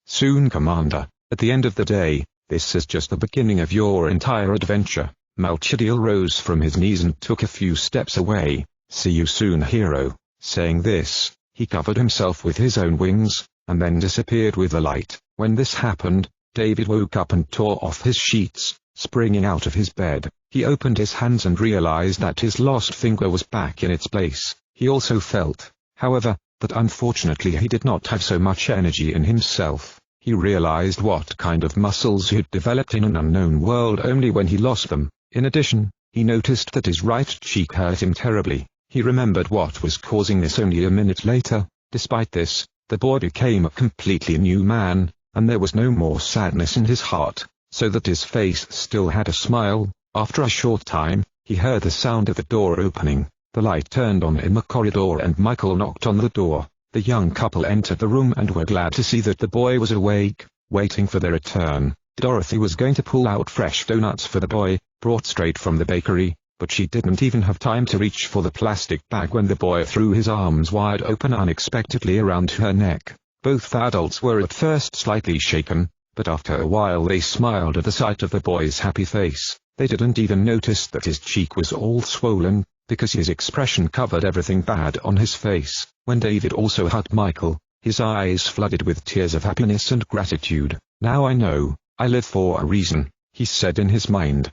Soon, Commander. At the end of the day, this is just the beginning of your entire adventure. Melchett rose from his knees and took a few steps away. See you soon, hero. Saying this, he covered himself with his own wings, and then disappeared with the light. When this happened, David woke up and tore off his sheets. Springing out of his bed, he opened his hands and realized that his lost finger was back in its place. He also felt, however, that unfortunately he did not have so much energy in himself. He realized what kind of muscles he had developed in an unknown world only when he lost them. In addition, he noticed that his right cheek hurt him terribly. He remembered what was causing this only a minute later. Despite this, the boy became a completely new man, and there was no more sadness in his heart, so that his face still had a smile. After a short time, he heard the sound of the door opening. The light turned on in the corridor and Michael knocked on the door. The young couple entered the room and were glad to see that the boy was awake, waiting for their return. Dorothy was going to pull out fresh donuts for the boy, brought straight from the bakery, but she didn't even have time to reach for the plastic bag when the boy threw his arms wide open unexpectedly around her neck. Both adults were at first slightly shaken, but after a while they smiled at the sight of the boy's happy face. They didn't even notice that his cheek was all swollen, because his expression covered everything bad on his face. When David also hugged Michael, his eyes flooded with tears of happiness and gratitude. Now I know, I live for a reason, he said in his mind.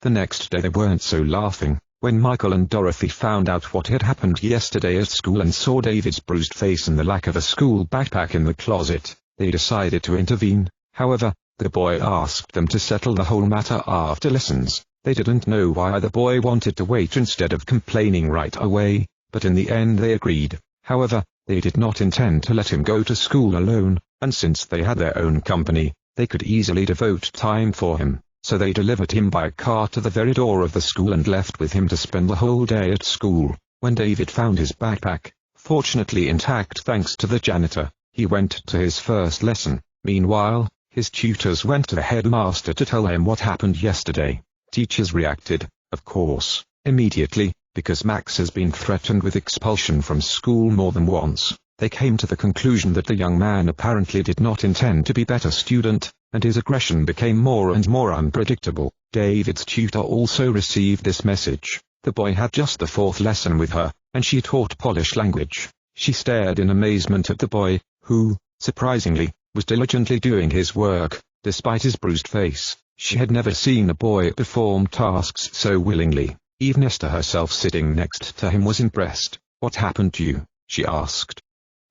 The next day they weren't so laughing. When Michael and Dorothy found out what had happened yesterday at school and saw David's bruised face and the lack of a school backpack in the closet, they decided to intervene. However, the boy asked them to settle the whole matter after lessons. They didn't know why the boy wanted to wait instead of complaining right away, but in the end they agreed. However, they did not intend to let him go to school alone, and since they had their own company, they could easily devote time for him. So they delivered him by car to the very door of the school and left with him to spend the whole day at school. When David found his backpack, fortunately intact thanks to the janitor, he went to his first lesson. Meanwhile, his tutors went to the headmaster to tell him what happened yesterday. Teachers reacted, of course, immediately, because Max has been threatened with expulsion from school more than once. They came to the conclusion that the young man apparently did not intend to be a better student, and his aggression became more and more unpredictable. David's tutor also received this message. The boy had just the fourth lesson with her, and she taught Polish language. She stared in amazement at the boy, who, surprisingly, was diligently doing his work, despite his bruised face. She had never seen a boy perform tasks so willingly. Even Esther herself, sitting next to him, was impressed. "What happened to you?" she asked.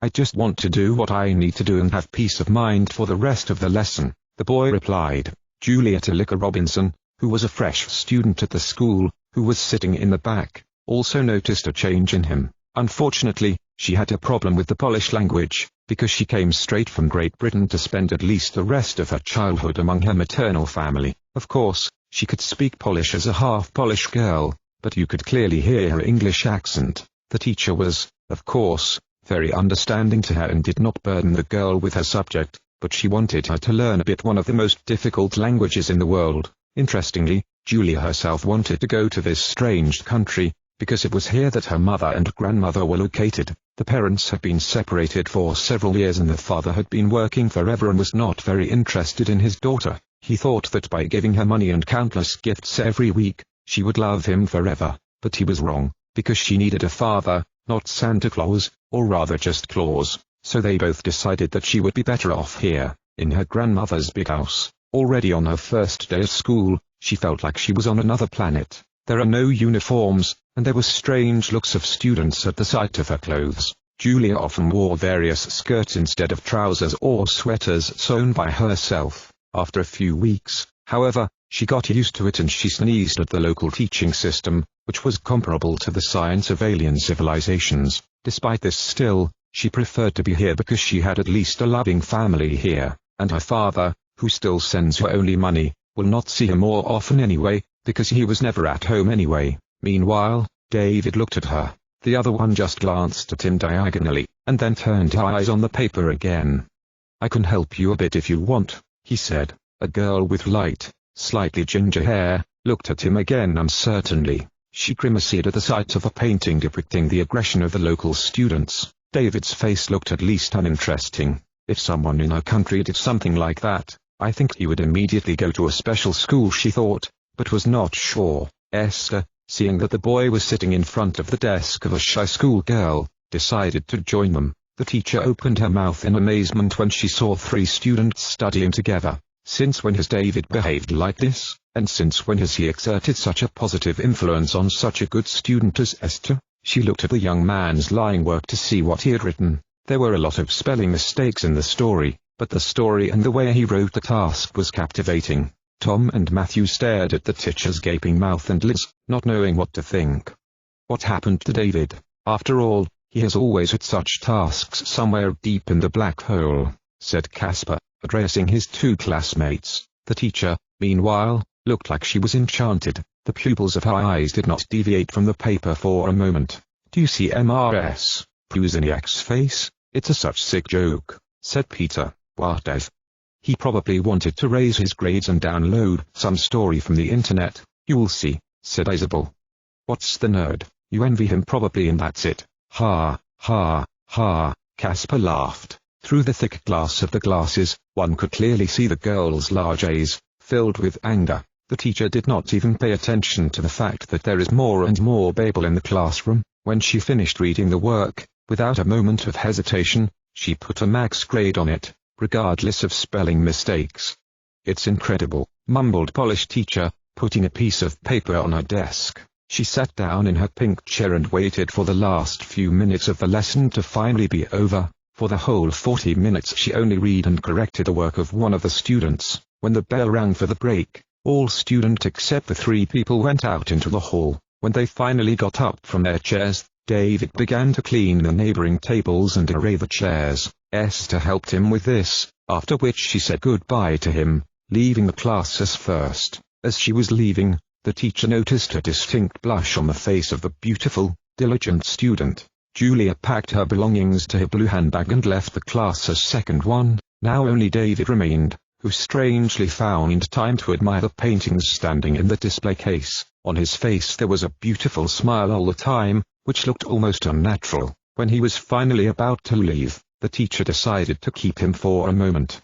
"I just want to do what I need to do and have peace of mind for the rest of the lesson," the boy replied. Juliet Robinson, who was a fresh student at the school, who was sitting in the back, also noticed a change in him. Unfortunately, she had a problem with the Polish language, because she came straight from Great Britain to spend at least the rest of her childhood among her maternal family. Of course, she could speak Polish as a half-Polish girl, but you could clearly hear her English accent. The teacher was, of course, very understanding to her and did not burden the girl with her subject, but she wanted her to learn a bit one of the most difficult languages in the world. Interestingly, Julia herself wanted to go to this strange country, because it was here that her mother and grandmother were located. The parents had been separated for several years and the father had been working forever and was not very interested in his daughter. He thought that by giving her money and countless gifts every week, she would love him forever, but he was wrong, because she needed a father, not Santa Claus, or rather just Claus. So they both decided that she would be better off here, in her grandmother's big house. Already on her first day of school, she felt like she was on another planet. There are no uniforms, and there were strange looks of students at the sight of her clothes. Julia often wore various skirts instead of trousers or sweaters sewn by herself. After a few weeks, however, she got used to it and she sneezed at the local teaching system, which was comparable to the science of alien civilizations. Despite this still, she preferred to be here because she had at least a loving family here, and her father, who still sends her only money, will not see her more often anyway, because he was never at home anyway. Meanwhile, David looked at her. The other one just glanced at him diagonally, and then turned her eyes on the paper again. "I can help you a bit if you want," he said. A girl with light, slightly ginger hair, looked at him again uncertainly. She grimaced at the sight of a painting depicting the aggression of the local students. David's face looked at least uninteresting. If someone in her country did something like that, I think he would immediately go to a special school, she thought, but was not sure. Esther, seeing that the boy was sitting in front of the desk of a shy schoolgirl, decided to join them. The teacher opened her mouth in amazement when she saw 3 students studying together. Since when has David behaved like this, and since when has he exerted such a positive influence on such a good student as Esther? She looked at the young man's line work to see what he had written. There were a lot of spelling mistakes in the story, but the story and the way he wrote the task was captivating. Tom and Matthew stared at the teacher's gaping mouth and lips, not knowing what to think. What happened to David? After all, he has always had such tasks somewhere deep in the black hole, said Casper, addressing his 2 classmates. The teacher, meanwhile, looked like she was enchanted. The pupils of her eyes did not deviate from the paper for a moment. "Do you see Mrs. Puziniak's face? It's a such sick joke," said Peter. "What as?" "He probably wanted to raise his grades and download some story from the internet. You'll see," said Isabel. "What's the nerd? You envy him probably and that's it." "Ha, ha, ha," Casper laughed. Through the thick glass of the glasses, one could clearly see the girl's large eyes, filled with anger. The teacher did not even pay attention to the fact that there is more and more babble in the classroom. When she finished reading the work, without a moment of hesitation, she put a max grade on it, regardless of spelling mistakes. "It's incredible," mumbled Polish teacher, putting a piece of paper on her desk. She sat down in her pink chair and waited for the last few minutes of the lesson to finally be over. For the whole 40 minutes she only read and corrected the work of one of the students. When the bell rang for the break, all students except the 3 people went out into the hall. When they finally got up from their chairs, David began to clean the neighboring tables and array the chairs. Esther helped him with this, after which she said goodbye to him, leaving the classes first. As she was leaving, the teacher noticed a distinct blush on the face of the beautiful, diligent student. Julia packed her belongings to her blue handbag and left the class as second one. Now only David remained, who strangely found time to admire the paintings standing in the display case. On his face there was a beautiful smile all the time, which looked almost unnatural. When he was finally about to leave, the teacher decided to keep him for a moment.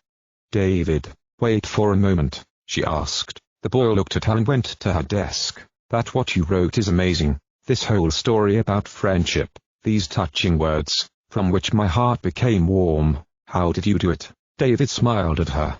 "David, wait for a moment," she asked. The boy looked at her and went to her desk. "That what you wrote is amazing. This whole story about friendship. These touching words, from which my heart became warm. How did you do it?" David smiled at her.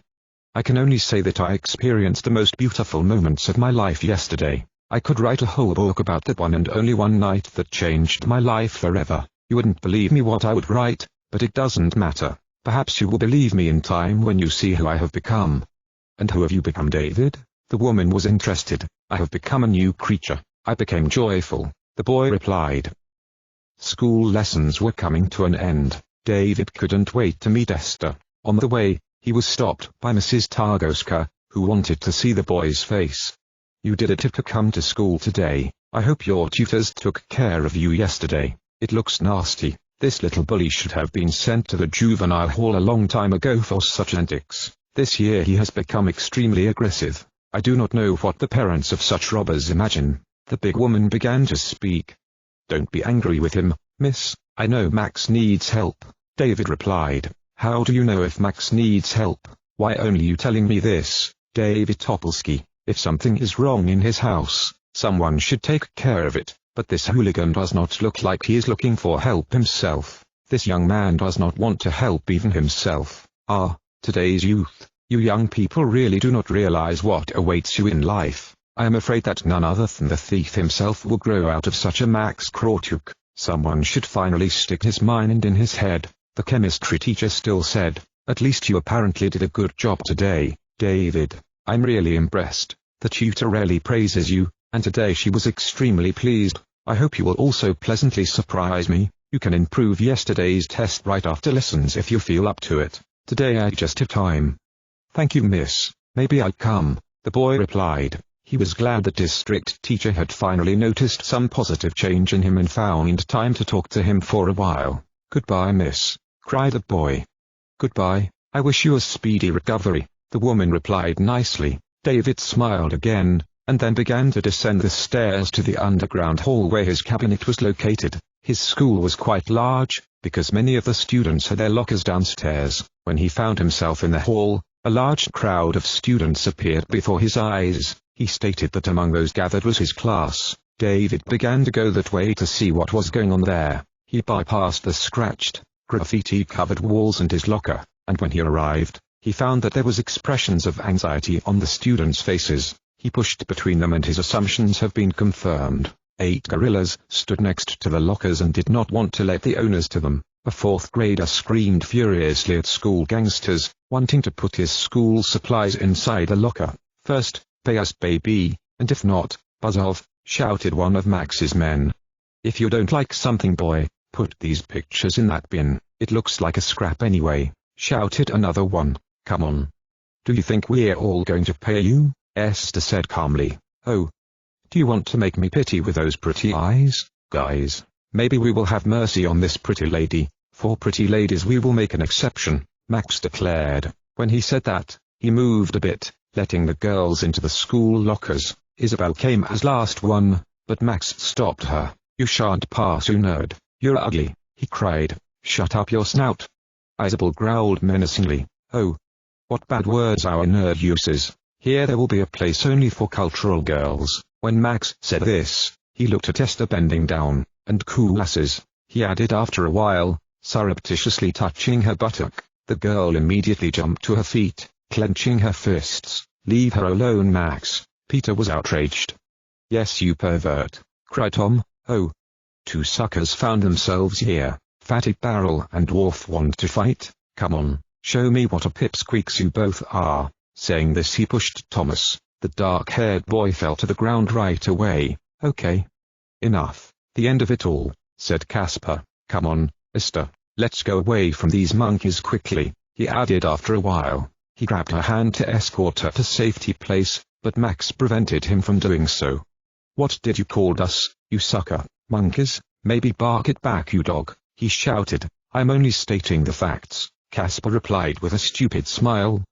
I can only say that I experienced the most beautiful moments of my life yesterday. I could write a whole book about that one and only one night that changed my life forever. You wouldn't believe me what I would write, but it doesn't matter. Perhaps you will believe me in time when you see who I have become." "And who have you become, David?" The woman was interested. "I have become a new creature. I became joyful," the boy replied. School lessons were coming to an end. David couldn't wait to meet Esther. On the way, he was stopped by Mrs. Targoska, who wanted to see the boy's face. "You did it to come to school today. I hope your tutors took care of you yesterday. It looks nasty. This little bully should have been sent to the juvenile hall a long time ago for such antics. This year he has become extremely aggressive. I do not know what the parents of such robbers imagine." The big woman began to speak. "Don't be angry with him, miss. I know Max needs help," David replied. "How do you know if Max needs help? Why only you telling me this, David Topolsky? If something is wrong in his house, someone should take care of it, but this hooligan does not look like he is looking for help himself. This young man does not want to help even himself. Today's youth, you young people really do not realize what awaits you in life. I am afraid that none other than the thief himself will grow out of such a Max Krawchuk. Someone should finally stick his mind in his head," the chemistry teacher still said. "At least you apparently did a good job today, David. I'm really impressed. The tutor really praises you, and today she was extremely pleased. I hope you will also pleasantly surprise me. You can improve yesterday's test right after lessons if you feel up to it. Today I just have time." "Thank you, miss. Maybe I'll come," the boy replied. He was glad the district teacher had finally noticed some positive change in him and found time to talk to him for a while. "Goodbye, miss," cried the boy. "Goodbye, I wish you a speedy recovery," the woman replied nicely. David smiled again, and then began to descend the stairs to the underground hall where his cabinet was located. His school was quite large, because many of the students had their lockers downstairs. When he found himself in the hall, a large crowd of students appeared before his eyes. He stated that among those gathered was his class. David began to go that way to see what was going on there. He bypassed the scratched, graffiti-covered walls and his locker, and when he arrived, he found that there was expressions of anxiety on the students' faces. He pushed between them and his assumptions have been confirmed. 8 gorillas stood next to the lockers and did not want to let the owners to them. A 4th grader screamed furiously at school gangsters, wanting to put his school supplies inside the locker. "First, pay us, baby, and if not, buzz off," shouted one of Max's men. "If you don't like something, boy, put these pictures in that bin. It looks like a scrap anyway," shouted another one. "Come on. Do you think we're all going to pay you?" Esther said calmly. "Oh. Do you want to make me pity with those pretty eyes? Guys, maybe we will have mercy on this pretty lady. For pretty ladies we will make an exception," Max declared. When he said that, he moved a bit, letting the girls into the school lockers. Isabel came as last one, but Max stopped her. "You shan't pass, you nerd. You're ugly," he cried. "Shut up your snout." Isabel growled menacingly. "Oh. What bad words our nerd uses. Here there will be a place only for cultural girls." When Max said this, he looked at Esther bending down, and cool asses, he added after a while, surreptitiously touching her buttock. The girl immediately jumped to her feet, clenching her fists. "Leave her alone, Max." Peter was outraged. "Yes, you pervert," cried Tom. "Oh. 2 suckers found themselves here. Fatty Barrel and Dwarf want to fight? Come on, show me what a pipsqueaks you both are." Saying this he pushed Thomas. The dark-haired boy fell to the ground right away. "Okay. Enough. The end of it all," said Casper. "Come on, Esther, let's go away from these monkeys quickly," he added after a while. He grabbed her hand to escort her to safety place, but Max prevented him from doing so. "What did you call us, you sucker? Monkeys? Maybe bark it back, you dog," he shouted. "I'm only stating the facts," Casper replied with a stupid smile.